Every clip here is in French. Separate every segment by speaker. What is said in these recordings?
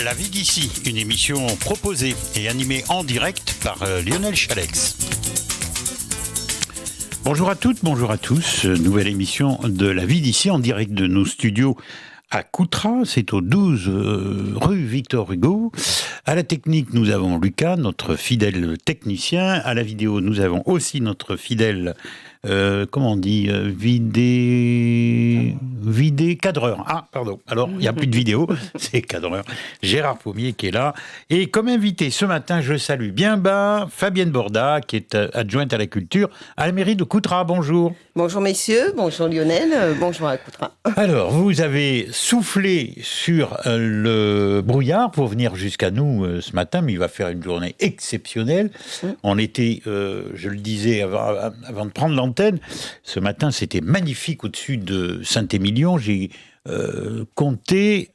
Speaker 1: La vie d'ici, une émission proposée et animée en direct par Lionel Chalex. Bonjour à toutes, bonjour à tous. Nouvelle émission de La vie d'ici en direct de nos studios à Coutras. C'est au 12 rue Victor Hugo. À la technique, nous avons Lucas, notre fidèle technicien. À la vidéo, nous avons aussi notre fidèle vidé cadreur. Ah, pardon. Alors, il n'y a plus de vidéo, c'est cadreur. Gérard Pommier qui est là. Et comme invité ce matin, je salue bien bas Fabienne Borda, qui est adjointe à la culture à la mairie de Coutras. Bonjour.
Speaker 2: Bonjour messieurs, bonjour Lionel, bonjour à Coutras. Alors,
Speaker 1: vous avez soufflé sur le brouillard pour venir jusqu'à nous ce matin, mais il va faire une journée exceptionnelle. On était, je le disais avant de prendre l'antenne, ce matin c'était magnifique au-dessus de Saint-Émilion. J'ai compté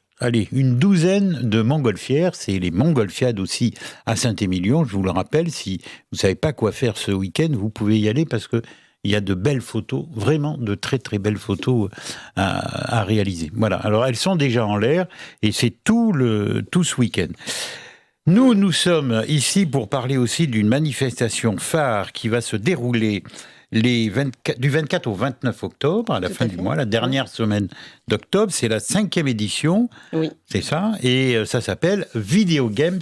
Speaker 1: une douzaine de montgolfières. C'est les montgolfiades aussi à Saint-Émilion. Je vous le rappelle, si vous ne savez pas quoi faire ce week-end, vous pouvez y aller parce que il y a de belles photos, vraiment de très très belles photos à réaliser. Voilà, alors elles sont déjà en l'air et c'est tout ce week-end. Nous sommes ici pour parler aussi d'une manifestation phare qui va se dérouler du 24 au 29 octobre, à la fin du mois, la dernière semaine d'octobre. C'est la 5e édition, c'est ça, et ça s'appelle Video Games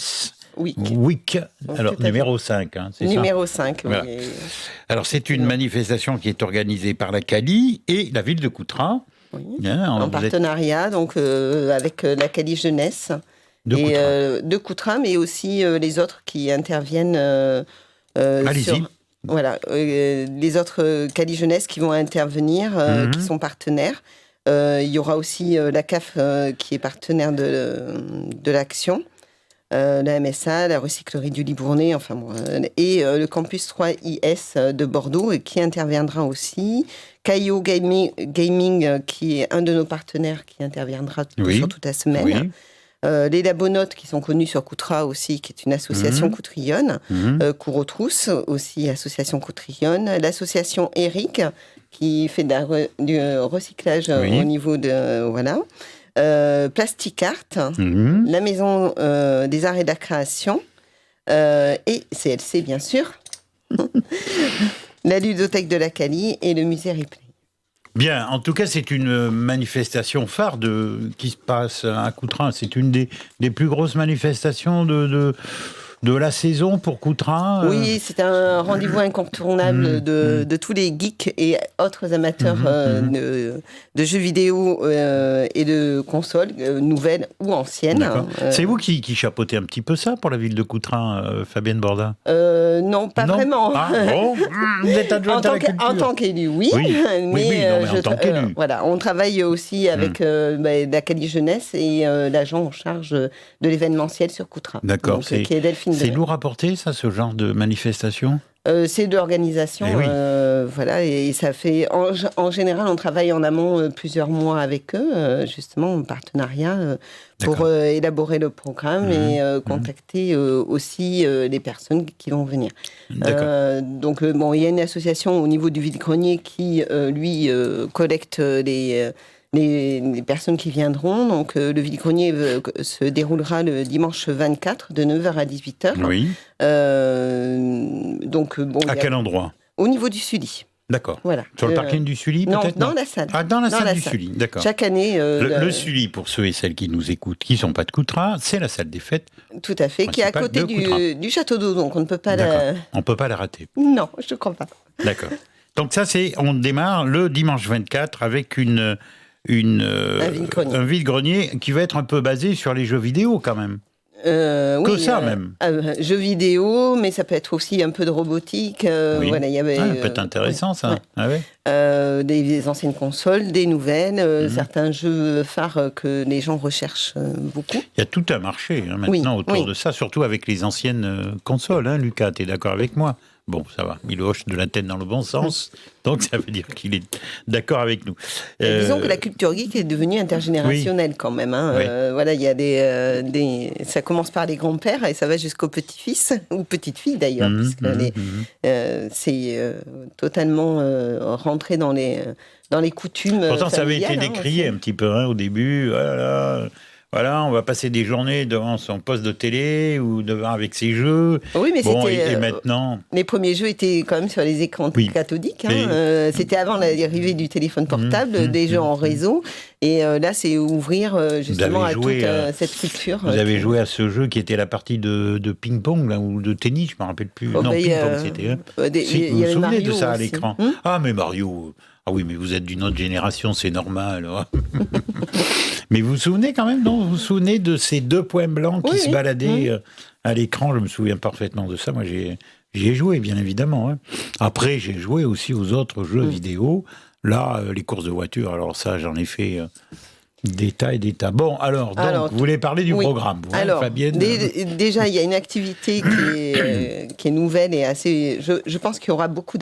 Speaker 1: Week. Alors, numéro 5, c'est
Speaker 2: numéro
Speaker 1: ça ?
Speaker 2: 5,
Speaker 1: voilà.
Speaker 2: Oui.
Speaker 1: Alors, c'est une manifestation qui est organisée par la CALI et la ville de Coutras.
Speaker 2: Oui. En partenariat donc, avec la CALI Jeunesse de Coutras, mais aussi les autres qui interviennent
Speaker 1: Allez-y.
Speaker 2: Voilà, les autres CALI Jeunesse qui vont intervenir, qui sont partenaires. Il y aura aussi la CAF qui est partenaire de l'action. La MSA, la recyclerie du Libournais, et le campus 3IS de Bordeaux qui interviendra aussi. Caillot Gaming, qui est un de nos partenaires qui interviendra sur toute la semaine. Les Labonotes qui sont connus sur Coutras aussi, qui est une association coutrillonne. Cour aux Trousses, aussi association coutrillonne. L'association Eric, qui fait du recyclage au niveau de... Voilà. Plasticart, la Maison des Arts et de la Création, et CLC bien sûr, la ludothèque de la CALI et le musée Ripley.
Speaker 1: Bien, en tout cas, c'est une manifestation phare qui se passe à Coutras. C'est une des plus grosses manifestations de la saison pour Coutras.
Speaker 2: Oui, c'est un rendez-vous incontournable de tous les geeks et autres amateurs de jeux vidéo et de consoles, nouvelles ou anciennes.
Speaker 1: C'est vous qui chapeautez un petit peu ça pour la ville de Coutras, Fabienne Borda ?
Speaker 2: Non, pas vraiment.
Speaker 1: Ah, bon, vous êtes adjointe à la culture.
Speaker 2: En tant qu'élu, oui.
Speaker 1: Mais en tant qu'élu.
Speaker 2: Voilà, on travaille aussi avec la CALI Jeunesse et l'agent en charge de l'événementiel sur Coutras.
Speaker 1: D'accord,
Speaker 2: qui est Delphine.
Speaker 1: C'est lourd à porter, ça, ce genre de manifestation ?
Speaker 2: C'est de l'organisation, voilà, et ça fait... En général, on travaille en amont plusieurs mois avec eux, justement, en partenariat, pour élaborer le programme et contacter aussi les personnes qui vont venir. Donc, il y a une association au niveau du vide-grenier qui, lui, collecte les personnes qui viendront. Donc, le vide-grenier se déroulera le dimanche 24, de 9h à 18h.
Speaker 1: Oui. À quel endroit ?
Speaker 2: Au niveau du Sully.
Speaker 1: D'accord.
Speaker 2: Voilà.
Speaker 1: Sur le parking du Sully, peut-être ?
Speaker 2: Non, dans la salle.
Speaker 1: Ah, dans la salle du Sully, d'accord.
Speaker 2: Chaque année...
Speaker 1: Le Sully, pour ceux et celles qui nous écoutent, qui ne sont pas de Coutras, c'est la salle des fêtes.
Speaker 2: Tout à fait, qui est à côté du château d'eau, donc on ne peut pas
Speaker 1: On ne peut pas la rater.
Speaker 2: Non, je ne crois pas.
Speaker 1: D'accord. Donc ça, on démarre le dimanche 24 avec un vide-grenier qui va être un peu basé sur les jeux vidéo quand même. Même.
Speaker 2: Jeux vidéo, mais ça peut être aussi un peu de robotique. Voilà, il y avait,
Speaker 1: ça peut être intéressant, ça.
Speaker 2: Des anciennes consoles, des nouvelles, certains jeux phares que les gens recherchent beaucoup.
Speaker 1: Il y a tout un marché maintenant autour de ça, surtout avec les anciennes consoles. Lucas, tu es d'accord avec moi ? Bon, ça va, il hoche de la tête dans le bon sens, donc ça veut dire qu'il est d'accord avec nous.
Speaker 2: Disons que la culture geek est devenue intergénérationnelle quand même. Voilà, il y a ça commence par les grands-pères et ça va jusqu'aux petits-fils, ou petites-filles d'ailleurs, puisque c'est totalement rentré dans les coutumes
Speaker 1: Pourtant,
Speaker 2: familiales.
Speaker 1: Ça avait été décrié un petit peu au début. Voilà. voilà, on va passer des journées devant son poste de télé ou avec ses jeux.
Speaker 2: Oui, mais
Speaker 1: bon,
Speaker 2: c'était...
Speaker 1: et maintenant...
Speaker 2: Les premiers jeux étaient quand même sur les écrans cathodiques. C'était avant l'arrivée du téléphone portable, des jeux en réseau. Et là, c'est ouvrir justement à toute cette culture.
Speaker 1: Vous avez joué à ce jeu qui était la partie de ping-pong là, ou de tennis, je ne me rappelle plus. Non, ping-pong c'était. Vous vous souvenez de ça à l'écran? Ah, mais Mario... Ah oui, mais vous êtes d'une autre génération, c'est normal. Mais vous vous souvenez quand même, non? Vous vous souvenez de ces 2 points blancs qui se baladaient à l'écran? Je me souviens parfaitement de ça. Moi, j'y ai joué, bien évidemment. Hein. Après, j'ai joué aussi aux autres jeux vidéo. Là, les courses de voiture, alors ça, j'en ai fait des tas et des tas. Bon, alors, vous voulez parler du programme, vous,
Speaker 2: alors,
Speaker 1: Fabienne?
Speaker 2: Déjà, il y a une activité qui est nouvelle et assez... Je pense qu'il y aura beaucoup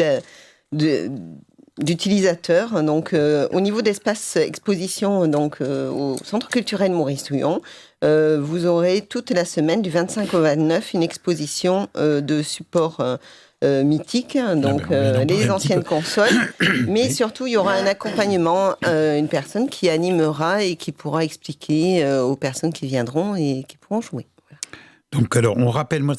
Speaker 2: d'utilisateurs. Donc, au niveau d'espace exposition, donc au Centre culturel Maurice Houillon, vous aurez toute la semaine, du 25 au 29, une exposition de supports mythiques, donc les anciennes consoles. Mais surtout, il y aura un accompagnement, une personne qui animera et qui pourra expliquer aux personnes qui viendront et qui pourront jouer. Voilà.
Speaker 1: Donc, alors, on rappelle, moi,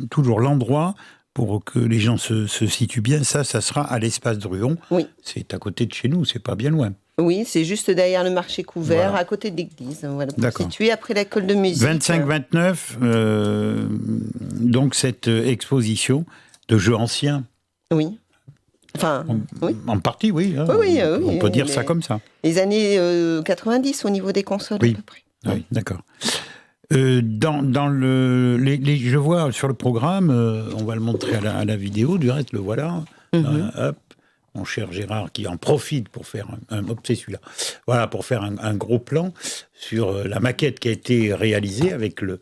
Speaker 1: toujours l'endroit... Pour que les gens se situent bien, ça sera à l'espace Druon. Oui. C'est à côté de chez nous, c'est pas bien loin.
Speaker 2: Oui, c'est juste derrière le marché couvert, à côté de l'église. Voilà, situé après l'école de musique.
Speaker 1: 25-29, donc cette exposition de jeux anciens.
Speaker 2: Oui. Enfin,
Speaker 1: en partie, oui. Hein, on peut dire ça comme ça.
Speaker 2: Les années 90 au niveau des consoles, à peu près.
Speaker 1: Oui, d'accord. Je vois sur le programme, on va le montrer à la vidéo, du reste, le voilà. Hop, mon cher Gérard qui en profite pour faire c'est celui-là. Voilà, pour faire un gros plan sur la maquette qui a été réalisée avec le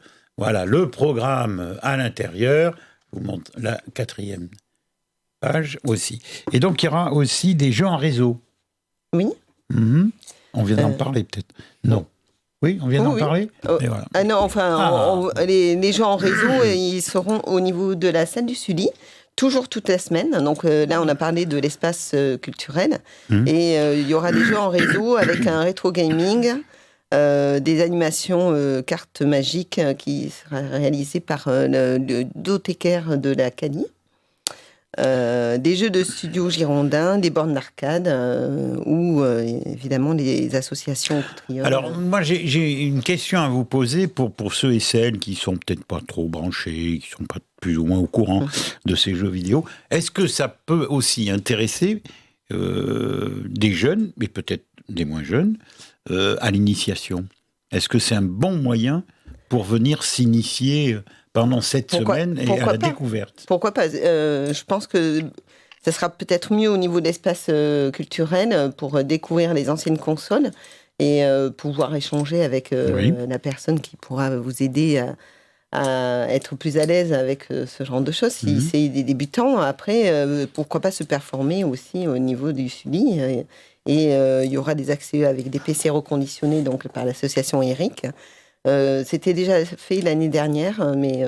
Speaker 1: programme à l'intérieur. Je vous montre la 4e page aussi. Et donc, il y aura aussi des jeux en réseau.
Speaker 2: Oui.
Speaker 1: On vient d'en parler, peut-être. Non. Oui, on vient d'en parler.
Speaker 2: Voilà. Ah non, enfin, les jeux en réseau, ils seront au niveau de la salle du Sully, toujours toute la semaine. Donc là, on a parlé de l'espace culturel. Et il y aura des jeux en réseau avec un rétro gaming, des animations cartes magiques qui sera réalisées par le bibliothécaire de la CADI. Des jeux de studio girondins, des bornes d'arcade ou évidemment les associations patriotes.
Speaker 1: Alors moi j'ai une question à vous poser pour ceux et celles qui sont peut-être pas trop branchés, qui sont pas plus ou moins au courant de ces jeux vidéo. Est-ce que ça peut aussi intéresser des jeunes, mais peut-être des moins jeunes, à l'initiation? Est-ce que c'est un bon moyen pour venir s'initier pendant cette semaine et à la découverte?
Speaker 2: Pourquoi pas? Je pense que ça sera peut-être mieux au niveau de l'espace culturel pour découvrir les anciennes consoles et pouvoir échanger avec la personne qui pourra vous aider à être plus à l'aise avec ce genre de choses. Si c'est des débutants, après, pourquoi pas se performer aussi au niveau du Sully. Et il y aura des accès avec des PC reconditionnés donc, par l'association Eric. C'était déjà fait l'année dernière, mais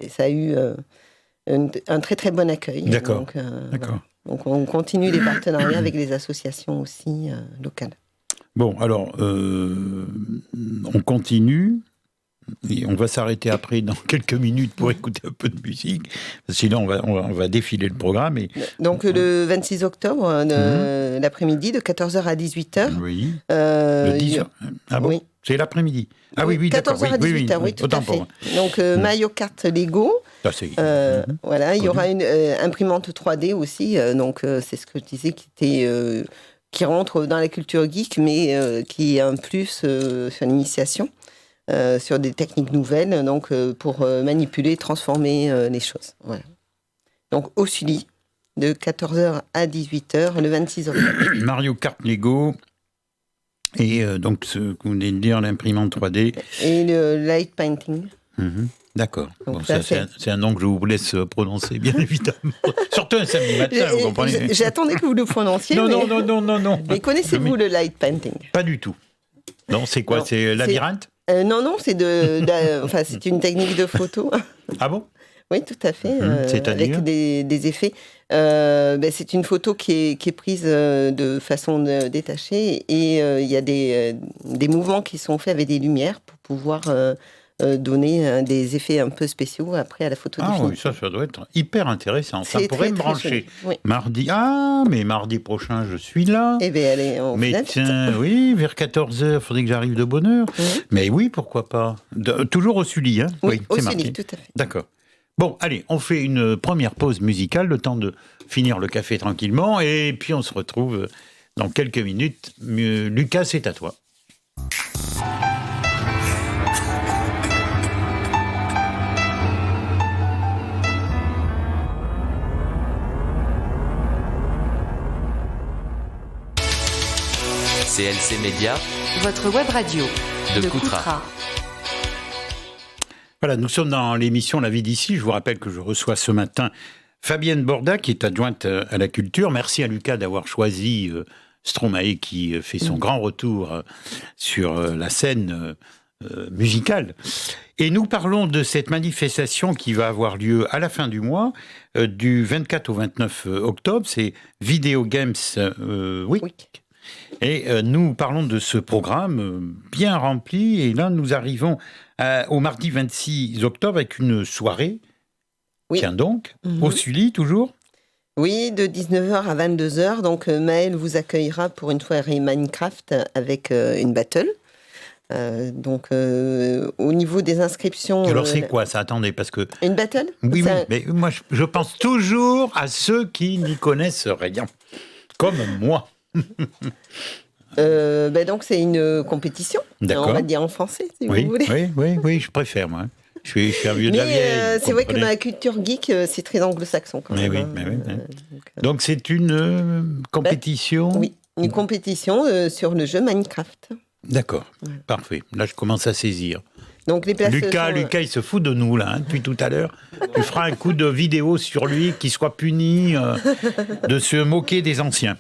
Speaker 2: ça a eu un très très bon accueil.
Speaker 1: D'accord.
Speaker 2: Donc, voilà. Donc on continue les partenariats avec les associations aussi locales.
Speaker 1: Bon, alors on continue. Et on va s'arrêter après dans quelques minutes pour écouter un peu de musique. Sinon, on va défiler le programme. Et...
Speaker 2: Donc, le 26 octobre, l'après-midi, de 14h à 18h.
Speaker 1: Oui. Le 10h. Ah bon? Oui. C'est l'après-midi. Ah oui, d'accord.
Speaker 2: 14h à 18h, oui, tout à fait. Donc, Mario Kart Lego.
Speaker 1: Ah,
Speaker 2: voilà, il y aura une imprimante 3D aussi. Donc, c'est ce que je disais qui rentre dans la culture geek, mais qui est un plus sur l'initiation. Sur des techniques nouvelles, donc pour manipuler, transformer les choses. Voilà. Donc au Sully, de 14h à 18h, le 26 octobre.
Speaker 1: Mario Kart Lego, et donc ce que vous venez de dire, l'imprimante 3D.
Speaker 2: Et le light painting.
Speaker 1: D'accord. Bon, ça, c'est un nom que je vous laisse prononcer, bien évidemment. Surtout un samedi matin, vous comprenez.
Speaker 2: J'attendais que vous le prononciez.
Speaker 1: Non.
Speaker 2: Mais connaissez-vous le light painting?
Speaker 1: Pas du tout. Non, c'est quoi? C'est labyrinthe?
Speaker 2: Non, c'est c'est une technique de photo.
Speaker 1: Ah bon?
Speaker 2: Oui, tout à fait.
Speaker 1: C'est-à-dire
Speaker 2: avec des effets. C'est une photo qui est prise de façon détachée et il y a des mouvements qui sont faits avec des lumières pour pouvoir donner des effets un peu spéciaux après à la photo définitive.
Speaker 1: Oui, ça doit être hyper intéressant. Ça
Speaker 2: C'est
Speaker 1: pourrait
Speaker 2: très,
Speaker 1: me
Speaker 2: très
Speaker 1: brancher.
Speaker 2: joli, oui.
Speaker 1: Mardi prochain, je suis là.
Speaker 2: Eh bien, allez, on vous
Speaker 1: Mais
Speaker 2: invite.
Speaker 1: tiens, oui, vers 14h, il faudrait que j'arrive de bonne heure. Mais oui, pourquoi pas. Toujours au Sully, hein.
Speaker 2: Oui, au
Speaker 1: c'est
Speaker 2: Sully,
Speaker 1: marqué.
Speaker 2: tout à fait.
Speaker 1: D'accord. Bon, allez, on fait une première pause musicale, le temps de finir le café tranquillement, et puis on se retrouve dans quelques minutes. Lucas, c'est à toi.
Speaker 3: CLC Média,
Speaker 4: votre web radio
Speaker 3: de Coutras.
Speaker 1: Voilà, nous sommes dans l'émission La vie d'ici. Je vous rappelle que je reçois ce matin Fabienne Borda, qui est adjointe à la culture. Merci à Lucas d'avoir choisi Stromae, qui fait son grand retour sur la scène musicale. Et nous parlons de cette manifestation qui va avoir lieu à la fin du mois, du 24 au 29 octobre. C'est Video Games Week. Et nous parlons de ce programme bien rempli. Et là, nous arrivons au mardi 26 octobre avec une soirée. Tiens donc, au Sully, toujours.
Speaker 2: Oui, de 19h à 22h. Donc, Maëlle vous accueillera pour une soirée Minecraft avec une battle. Au niveau des inscriptions...
Speaker 1: Alors, c'est quoi ça? Attendez, parce que...
Speaker 2: Une battle?
Speaker 1: Oui, mais moi, je pense toujours à ceux qui n'y connaissent rien. Comme moi.
Speaker 2: Donc c'est une compétition, on va dire en français si vous voulez.
Speaker 1: Oui, je préfère moi. Je suis un vieux de la vieille.
Speaker 2: C'est vrai que dans la culture geek, c'est très anglo-saxon quand même.
Speaker 1: Donc c'est une compétition.
Speaker 2: Oui, une compétition sur le jeu Minecraft.
Speaker 1: D'accord, parfait. Là je commence à saisir.
Speaker 2: Donc, les places
Speaker 1: Lucas, il se fout de nous, là, depuis tout à l'heure. Tu feras un coup de vidéo sur lui, qui soit puni de se moquer des anciens.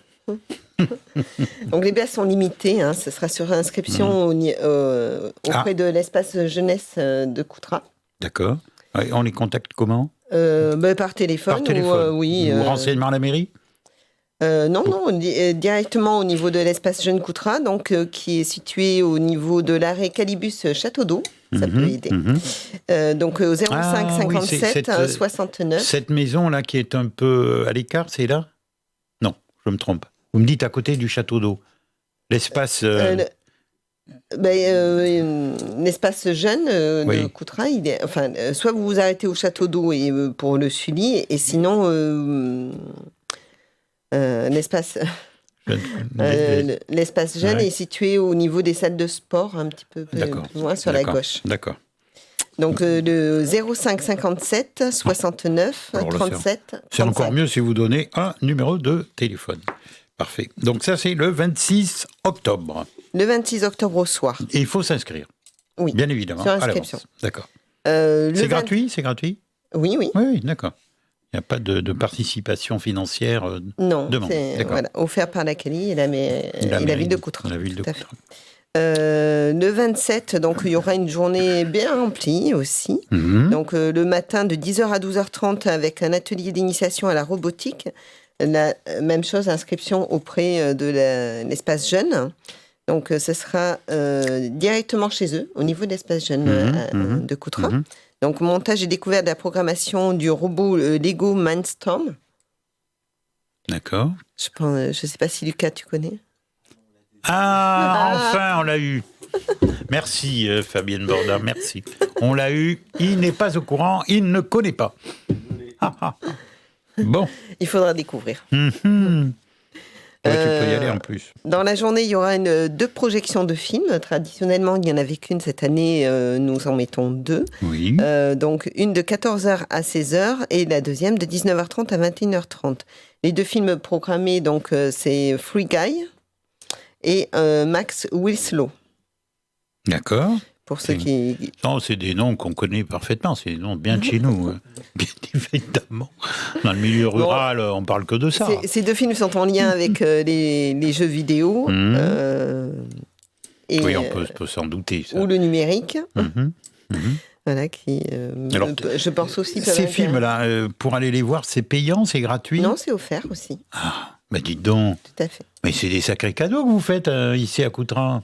Speaker 2: Donc, les places sont limitées. Ce sera sur inscription auprès de l'espace jeunesse de Coutras.
Speaker 1: D'accord. On les contacte comment?
Speaker 2: Par téléphone.
Speaker 1: Ou renseignement à la mairie?
Speaker 2: Non, directement au niveau de l'espace Jeune Coutras, donc qui est situé au niveau de l'arrêt Calibus Château d'Eau. Ça peut aider. Donc au 05 57 69.
Speaker 1: Cette maison-là qui est un peu à l'écart, c'est là? Non, je me trompe. Vous me dites à côté du Château d'Eau. L'espace...
Speaker 2: l'espace jeune de Coutras, soit vous vous arrêtez au Château d'Eau et, pour le Sully, et sinon... l'espace jeune est situé au niveau des salles de sport, un petit peu plus loin sur la gauche.
Speaker 1: D'accord.
Speaker 2: Donc le 05 57 69 37
Speaker 1: c'est encore mieux si vous donnez un numéro de téléphone. Parfait. Donc ça, c'est le 26 octobre.
Speaker 2: Le 26 octobre au soir.
Speaker 1: Et il faut s'inscrire.
Speaker 2: Oui.
Speaker 1: Bien évidemment.
Speaker 2: Sur inscription.
Speaker 1: D'accord. C'est gratuit? C'est gratuit?
Speaker 2: Oui.
Speaker 1: Oui, d'accord. Il n'y a pas de participation financière demandée.
Speaker 2: C'est offert par la CALI et la ville de Coutras.
Speaker 1: La ville de Coutras.
Speaker 2: Le 27, donc il y aura une journée bien remplie aussi. Donc le matin de 10h à 12h30 avec un atelier d'initiation à la robotique. La même chose, inscription auprès de l'espace jeune. Donc ce sera directement chez eux, au niveau de l'espace jeune de Coutras. Donc, montage et découverte de la programmation du robot Lego Mindstorm.
Speaker 1: D'accord.
Speaker 2: Je ne sais pas si Lucas, tu connais.
Speaker 1: Enfin, on l'a eu. Merci, Fabienne Borda, merci. On l'a eu. Il n'est pas au courant, il ne connaît pas. Bon.
Speaker 2: Il faudra découvrir.
Speaker 1: Tu peux y aller en plus.
Speaker 2: Dans la journée, il y aura 2 projections de films. Traditionnellement, il n'y en avait qu'une cette année. Nous en mettons 2.
Speaker 1: Oui.
Speaker 2: Donc, une de 14h à 16h et la deuxième de 19h30 à 21h30. Les 2 films programmés, donc, c'est Free Guy et Max Winslow.
Speaker 1: D'accord.
Speaker 2: Pour ceux qui...
Speaker 1: Non, c'est des noms qu'on connaît parfaitement. C'est des noms bien de chez nous. Bien évidemment. Dans le milieu rural, on ne parle que de ça.
Speaker 2: Ces 2 films sont en lien avec les jeux vidéo.
Speaker 1: Et, oui, on peut s'en douter. Ça.
Speaker 2: Ou le numérique. Voilà, qui,
Speaker 1: Alors,
Speaker 2: je pense aussi... peuvent
Speaker 1: Ces
Speaker 2: intéresser.
Speaker 1: films-là, pour aller les voir, c'est payant, c'est gratuit?
Speaker 2: Non, c'est offert aussi,
Speaker 1: Ah, bah dites donc.
Speaker 2: tout à fait.
Speaker 1: Mais c'est des sacrés cadeaux que vous faites ici à Coutras.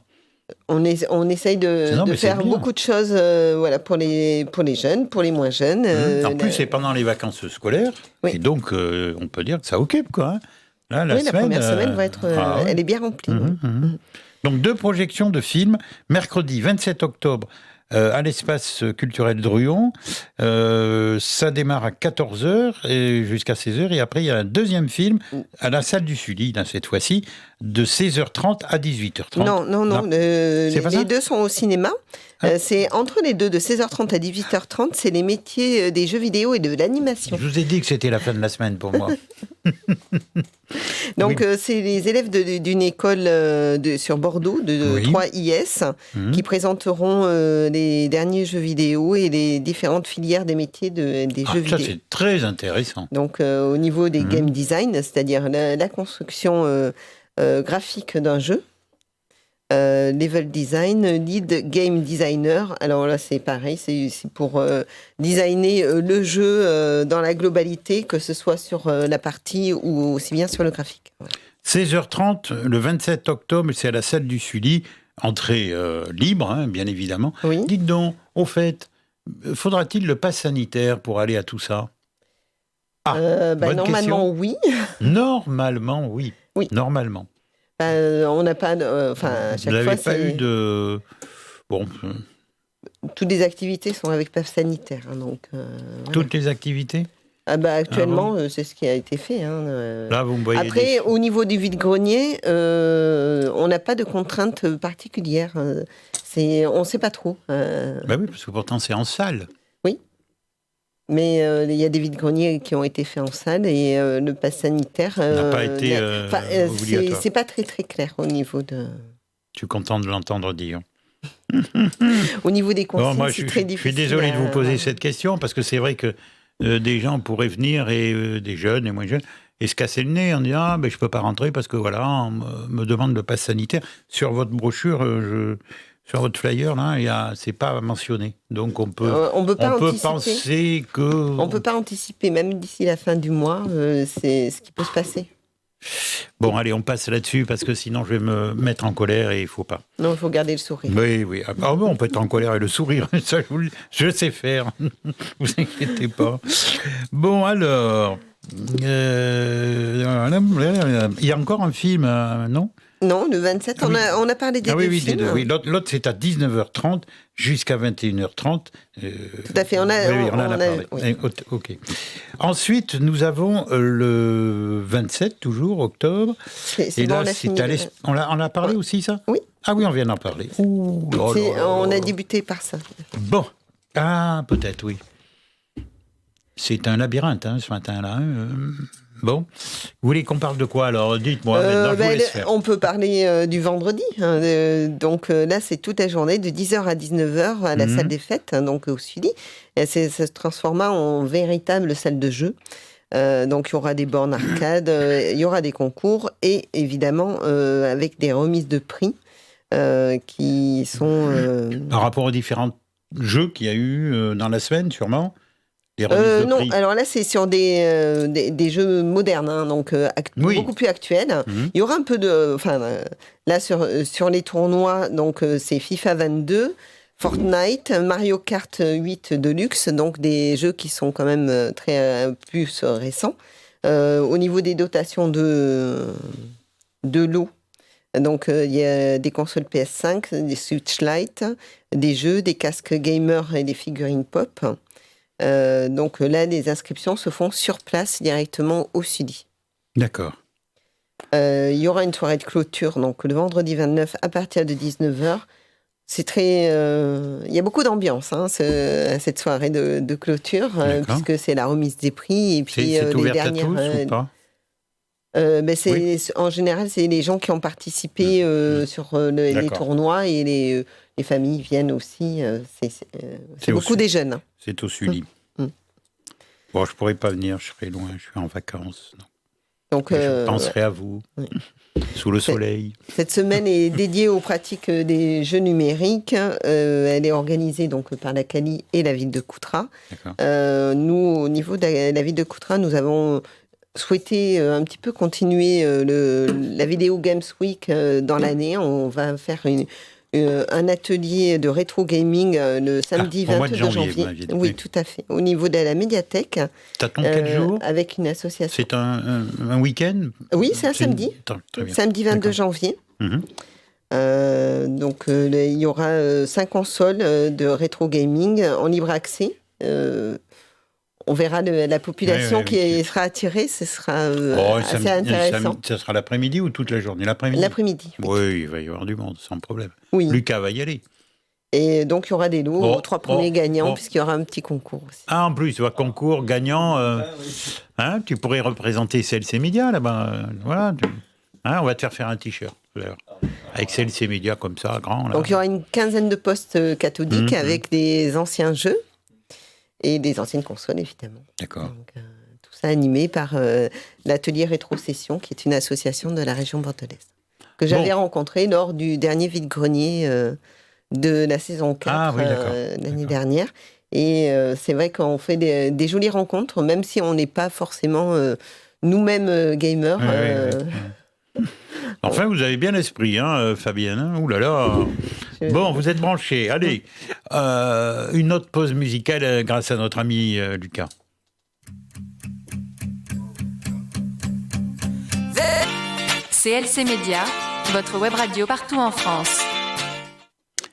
Speaker 2: On essaye
Speaker 1: Non,
Speaker 2: de
Speaker 1: mais c'est
Speaker 2: faire
Speaker 1: bien.
Speaker 2: beaucoup de choses voilà, pour les jeunes, pour les moins jeunes.
Speaker 1: En plus, c'est pendant les vacances scolaires.
Speaker 2: Oui.
Speaker 1: Et donc, on peut dire que ça occupe, quoi. Hein. Là, la
Speaker 2: oui, la première semaine va être...
Speaker 1: ouais.
Speaker 2: Elle est bien remplie.
Speaker 1: Donc, 2 projections de films. Mercredi 27 octobre, à l'espace culturel Druon. Ça démarre à 14h et jusqu'à 16h. Et après, il y a un deuxième film à la salle du Sully, là, cette fois-ci, de 16h30 à 18h30.
Speaker 2: Non.
Speaker 1: C'est pas ça
Speaker 2: Les deux sont au cinéma. C'est entre les deux, de 16h30 à 18h30, c'est les métiers des jeux vidéo et de l'animation.
Speaker 1: Je vous ai dit que c'était la fin de la semaine pour moi.
Speaker 2: Donc, c'est les élèves d'une école sur Bordeaux, de
Speaker 1: Oui.
Speaker 2: 3 IS, qui présenteront les derniers jeux vidéo et les différentes filières des métiers des
Speaker 1: Ah,
Speaker 2: jeux
Speaker 1: ça,
Speaker 2: vidéo.
Speaker 1: c'est très intéressant.
Speaker 2: Donc, au niveau des game design, c'est-à-dire la construction graphique d'un jeu, level design, lead game designer. Alors là, c'est pareil, c'est pour designer le jeu dans la globalité, que ce soit sur la partie ou aussi bien sur le graphique. Voilà.
Speaker 1: 16h30, le 27 octobre, c'est à la salle du Sully. Entrée libre, hein, bien évidemment.
Speaker 2: Oui.
Speaker 1: Dites donc, au fait, faudra-t-il le pass sanitaire pour aller à tout ça? Bonne
Speaker 2: Normalement,
Speaker 1: question.
Speaker 2: oui.
Speaker 1: Normalement, oui.
Speaker 2: Oui.
Speaker 1: Normalement.
Speaker 2: On n'a pas... Enfin, à
Speaker 1: Vous
Speaker 2: chaque
Speaker 1: n'avez
Speaker 2: fois,
Speaker 1: pas eu de... Bon,
Speaker 2: toutes les activités sont avec pass sanitaire. Hein, donc, voilà.
Speaker 1: toutes les activités?
Speaker 2: Actuellement, c'est ce qui a été fait. Hein,
Speaker 1: Là, vous me voyez
Speaker 2: Après, au niveau du vide-grenier, on n'a pas de contraintes particulières. On ne sait pas trop.
Speaker 1: Bah oui, parce que pourtant, c'est en salle.
Speaker 2: Mais il y a des vide-greniers qui ont été faits en salle et le pass sanitaire
Speaker 1: N'a pas été obligatoire.
Speaker 2: c'est pas très très clair au niveau
Speaker 1: Je suis content de l'entendre dire.
Speaker 2: au niveau des consignes.
Speaker 1: Bon, moi,
Speaker 2: c'est
Speaker 1: je
Speaker 2: très difficile.
Speaker 1: suis désolé de vous poser cette question, parce que c'est vrai que des gens pourraient venir, et des jeunes et moins jeunes, et se casser le nez en disant « Ah, ben, je ne peux pas rentrer parce que voilà, on me demande le pass sanitaire. » Sur votre brochure, sur votre flyer, là, c'est pas mentionné. Donc, on peut penser que...
Speaker 2: On ne peut pas anticiper, même d'ici la fin du mois, c'est ce qui peut se passer.
Speaker 1: Bon, allez, on passe là-dessus, parce que sinon, je vais me mettre en colère et il ne faut pas.
Speaker 2: Non, il faut garder le sourire.
Speaker 1: Oui. Ah, bon, on peut être en colère et le sourire, ça, je sais faire. Vous inquiétez pas. Bon, alors... il y a encore un film, non?
Speaker 2: Non, le 27, on a parlé des deux films.
Speaker 1: Oui. L'autre, c'est à 19h30 jusqu'à 21h30.
Speaker 2: Tout à fait, on en a
Speaker 1: parlé.
Speaker 2: oui.
Speaker 1: Ok. Ensuite, nous avons le 27, toujours, octobre.
Speaker 2: C'est bon,
Speaker 1: on a parlé aussi, ça?
Speaker 2: Oui.
Speaker 1: Ah oui, on vient d'en parler.
Speaker 2: On a débuté par ça.
Speaker 1: Bon. Ah, peut-être, oui. C'est un labyrinthe, ce matin-là. Bon. Vous voulez qu'on parle de quoi, alors? Dites-moi, maintenant, je vous laisse faire.
Speaker 2: On peut parler du vendredi. Donc là, c'est toute la journée, de 10h à 19h, à la salle des fêtes, donc au Sully. Et ça se transforma en véritable salle de jeu. Donc il y aura des bornes arcade, il y aura des concours, et évidemment, avec des remises de prix qui sont...
Speaker 1: Par rapport aux différents jeux qu'il y a eu dans la semaine, sûrement?
Speaker 2: Non, alors là, c'est sur des jeux modernes, donc beaucoup plus actuels. Il y aura un peu de... là, sur les tournois, donc c'est FIFA 22, Fortnite, Mario Kart 8 Deluxe, donc des jeux qui sont quand même très plus récents. Au niveau des dotations de lots, donc il y a des consoles PS5, des Switch Lite, des jeux, des casques gamers et des figurines pop. Donc là, les inscriptions se font sur place directement au Sully.
Speaker 1: D'accord.
Speaker 2: Il y aura une soirée de clôture, donc le vendredi 29 à partir de 19h. C'est très... il y a beaucoup d'ambiance cette soirée de clôture, puisque c'est la remise des prix. Et puis,
Speaker 1: c'est ouvert à tous ou pas?
Speaker 2: En général, c'est les gens qui ont participé sur les tournois, et les familles viennent aussi. C'est beaucoup des jeunes.
Speaker 1: C'est au Sully. Bon, je pourrais pas venir, je serai loin, je suis en vacances.
Speaker 2: Donc,
Speaker 1: je penserai à vous,
Speaker 2: oui.
Speaker 1: Sous le soleil.
Speaker 2: Cette semaine est dédiée aux pratiques des jeux numériques. Elle est organisée donc par la CALI et la ville de Coutras. Nous, au niveau de la ville de Coutras, nous avons souhaité un petit peu continuer la Video Games Week dans l'année. On va faire un atelier de rétro gaming le samedi 22 janvier. Oui, tout à fait. Au niveau de la médiathèque.
Speaker 1: Ça tombe quel jour ?
Speaker 2: Avec une association.
Speaker 1: C'est un week-end ?
Speaker 2: Oui, c'est un samedi.
Speaker 1: Très bien.
Speaker 2: Samedi 22 janvier. Donc, il y aura 5 consoles de rétro gaming en libre accès. On verra la population qui sera attirée. Ce sera assez intéressant.
Speaker 1: Ça sera l'après-midi ou toute la journée ?
Speaker 2: L'après-midi.
Speaker 1: Oui, il va y avoir du monde, sans problème.
Speaker 2: Oui.
Speaker 1: Lucas va y aller.
Speaker 2: Et donc, il y aura des lots aux 3 premiers gagnants, puisqu'il y aura un petit concours aussi.
Speaker 1: Ah, en plus, concours gagnant. Tu pourrais représenter CLC Média, là-bas. Voilà. On va te faire un t-shirt. Avec CLC Média, comme ça, grand. Là.
Speaker 2: Donc, il y aura une quinzaine de postes cathodiques avec des anciens jeux et des anciennes consoles, évidemment.
Speaker 1: D'accord.
Speaker 2: Donc, tout ça animé par l'atelier Rétrocession, qui est une association de la région bordelaise, que j'avais rencontré lors du dernier vide-grenier de la saison 4 l'année dernière. Et c'est vrai qu'on fait des jolies rencontres, même si on n'est pas forcément nous-mêmes gamers.
Speaker 1: Enfin, vous avez bien l'esprit, Fabienne. Ouh là là. Bon, vous êtes branchés. Allez, une autre pause musicale grâce à notre ami Lucas.
Speaker 3: CLC Média, votre web radio partout en France.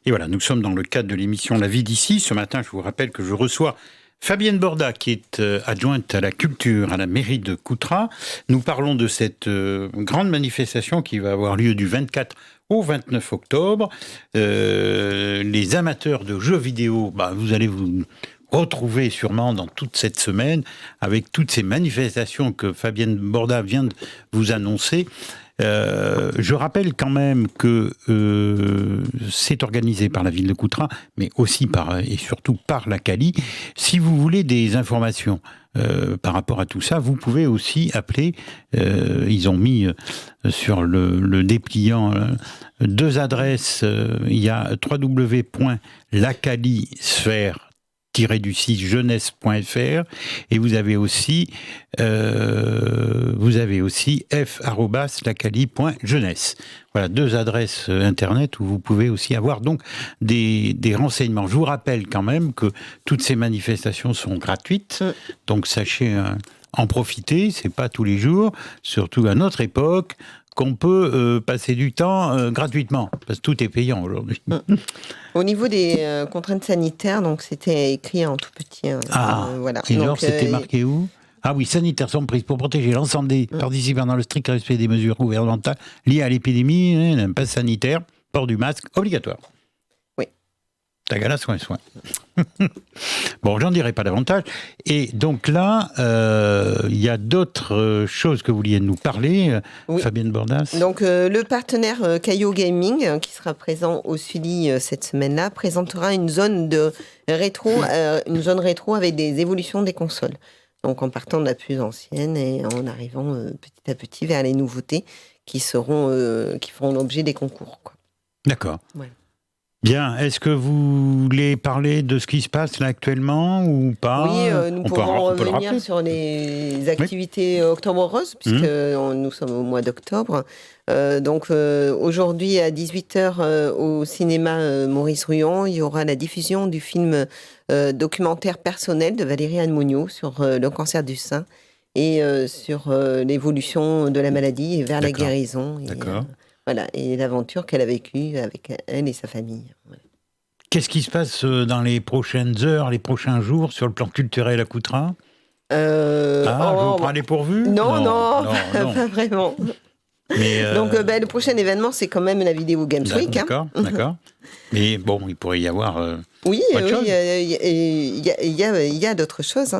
Speaker 1: Et voilà, nous sommes dans le cadre de l'émission La vie d'ici. Ce matin, je vous rappelle que je reçois Fabienne Borda, qui est adjointe à la culture à la mairie de Coutras. Nous parlons de cette grande manifestation qui va avoir lieu du 24 au 29 octobre. Les amateurs de jeux vidéo, vous allez vous retrouver sûrement dans toute cette semaine avec toutes ces manifestations que Fabienne Borda vient de vous annoncer. Je rappelle quand même que c'est organisé par la ville de Coutras, mais aussi et surtout par la CALI. Si vous voulez des informations par rapport à tout ça, vous pouvez aussi appeler. Ils ont mis sur le dépliant 2 adresses. Il y a www.lacalisphère du 6 jeunesse.fr et vous avez aussi f@lacali.jeunesse. Voilà, 2 adresses internet où vous pouvez aussi avoir donc des renseignements. Je vous rappelle quand même que toutes ces manifestations sont gratuites, donc sachez en profiter, c'est pas tous les jours, surtout à notre époque, qu'on peut passer du temps gratuitement, parce que tout est payant aujourd'hui.
Speaker 2: Au niveau des contraintes sanitaires, donc c'était écrit en tout petit.
Speaker 1: Voilà. Et alors, c'était marqué où ? Ah oui, sanitaires sont prises pour protéger l'ensemble des participants dans le strict respect des mesures gouvernementales liées à l'épidémie, un pass sanitaire, port du masque obligatoire.
Speaker 2: Oui.
Speaker 1: Tagala, soin. Bon, j'en dirai pas davantage. Et donc là, il y a d'autres choses que vous vouliez nous parler, Fabienne Bordas.
Speaker 2: Donc le partenaire Caillou Gaming, qui sera présent au Sully cette semaine-là, présentera une zone rétro avec des évolutions des consoles. Donc en partant de la plus ancienne et en arrivant petit à petit vers les nouveautés qui feront l'objet des concours, quoi.
Speaker 1: D'accord.
Speaker 2: Ouais.
Speaker 1: Bien, est-ce que vous voulez parler de ce qui se passe là actuellement ou pas ?
Speaker 2: Oui, nous pourrons revenir sur les activités Octobre Rose, puisque nous sommes au mois d'octobre. Donc aujourd'hui à 18h au cinéma Maurice Ruyon, il y aura la diffusion du film documentaire personnel de Valérie Anne Mougno sur le cancer du sein et sur l'évolution de la maladie vers la guérison.
Speaker 1: D'accord.
Speaker 2: Et l'aventure qu'elle a vécue avec elle et sa famille. Voilà.
Speaker 1: Qu'est-ce qui se passe dans les prochaines heures, les prochains jours sur le plan culturel à Coutras ? Je vous prends les pourvus ?
Speaker 2: Non, pas vraiment. Mais donc le prochain événement, c'est quand même la Vidéo Games Week.
Speaker 1: D'accord. Mais bon, il pourrait y avoir
Speaker 2: il y a d'autres choses.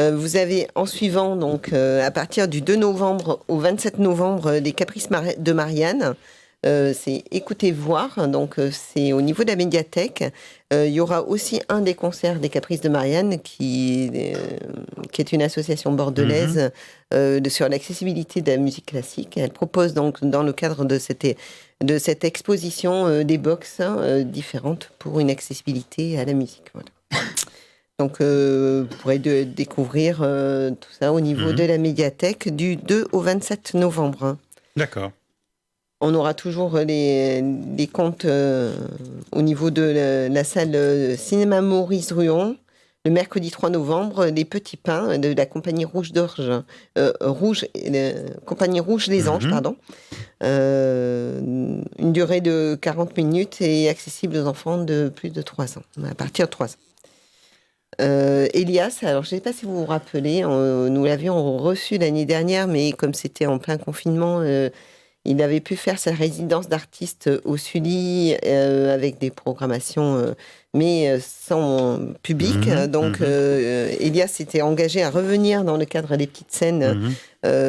Speaker 2: Vous avez en suivant, donc, à partir du 2 novembre au 27 novembre, les Caprices de Marianne. c'est Écouter Voir, donc c'est au niveau de la médiathèque. Il y aura aussi un des concerts des Caprices de Marianne, qui est une association bordelaise sur l'accessibilité de la musique classique. Elle propose donc, dans le cadre de cette exposition, des box différentes pour une accessibilité à la musique. Voilà. Donc, vous pourrez découvrir tout ça au niveau de la médiathèque du 2 au 27 novembre.
Speaker 1: D'accord.
Speaker 2: On aura toujours les comptes au niveau de la salle cinéma Maurice Druon. Le mercredi 3 novembre, les Petits Pains de la compagnie compagnie Rouge Les Anges, pardon. Une durée de 40 minutes et accessible aux enfants de plus de 3 ans, à partir de 3 ans. Elias, alors je ne sais pas si vous vous rappelez, nous l'avions reçu l'année dernière, mais comme c'était en plein confinement, il avait pu faire sa résidence d'artiste au Sully avec des programmations, mais sans public. Donc, Elias s'était engagé à revenir dans le cadre des petites scènes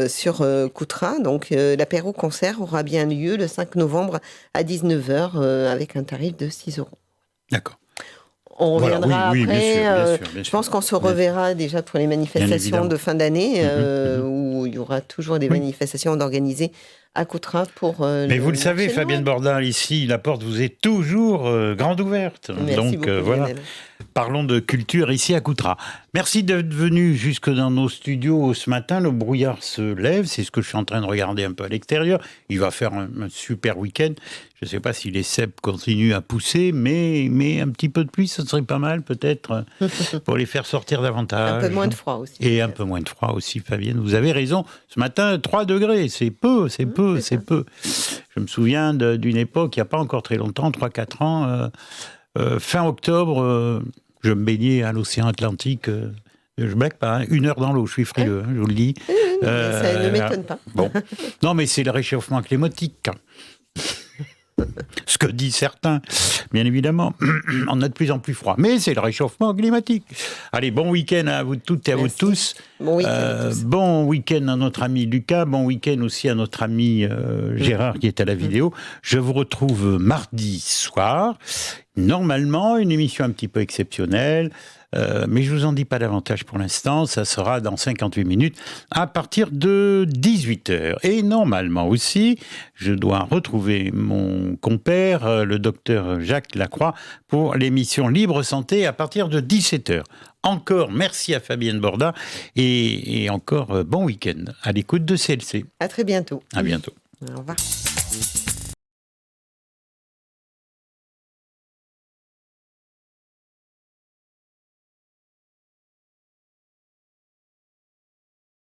Speaker 2: sur Coutras. Donc, l'apéro-concert aura bien lieu le 5 novembre à 19h avec un tarif de 6 €.
Speaker 1: D'accord.
Speaker 2: On reviendra après.
Speaker 1: Bien sûr.
Speaker 2: Je pense qu'on se reverra déjà pour les manifestations de fin d'année, où il y aura toujours des manifestations organisées à Coutras pour.
Speaker 1: Mais vous le savez, Fabienne Bordin, ici, la porte vous est toujours grande ouverte.
Speaker 2: Merci beaucoup,
Speaker 1: voilà.
Speaker 2: Lionel.
Speaker 1: Parlons de culture ici à Coutras. Merci d'être venu jusque dans nos studios ce matin. Le brouillard se lève, c'est ce que je suis en train de regarder un peu à l'extérieur. Il va faire un super week-end. Je ne sais pas si les cèpes continuent à pousser, mais un petit peu de pluie, ce serait pas mal peut-être pour les faire sortir davantage.
Speaker 2: Un peu moins de froid aussi.
Speaker 1: Et un peu moins de froid aussi, Fabienne. Vous avez raison. Ce matin, 3 degrés, c'est peu. Je me souviens d'une époque, il n'y a pas encore très longtemps, 3-4 ans, fin octobre, je me baignais à l'océan Atlantique. Je ne blague pas, 1 heure dans l'eau, je suis frileux, je vous le dis.
Speaker 2: Ça ne m'étonne pas.
Speaker 1: Bon. Non, mais c'est le réchauffement climatique. Ce que disent certains, bien évidemment. On a de plus en plus froid. Mais c'est le réchauffement climatique. Allez, bon week-end à vous toutes et à vous tous.
Speaker 2: Bon week-end à tous.
Speaker 1: Bon week-end à notre ami Lucas. Bon week-end aussi à notre ami Gérard qui est à la vidéo. Je vous retrouve mardi soir. Normalement, une émission un petit peu exceptionnelle. Mais je ne vous en dis pas davantage pour l'instant, ça sera dans 58 minutes à partir de 18h. Et normalement aussi, je dois retrouver mon compère, le docteur Jacques Lacroix, pour l'émission Libre Santé à partir de 17h. Encore merci à Fabienne Bordin et encore bon week-end à l'écoute de CLC.
Speaker 2: À très bientôt.
Speaker 1: À bientôt.
Speaker 2: Au revoir.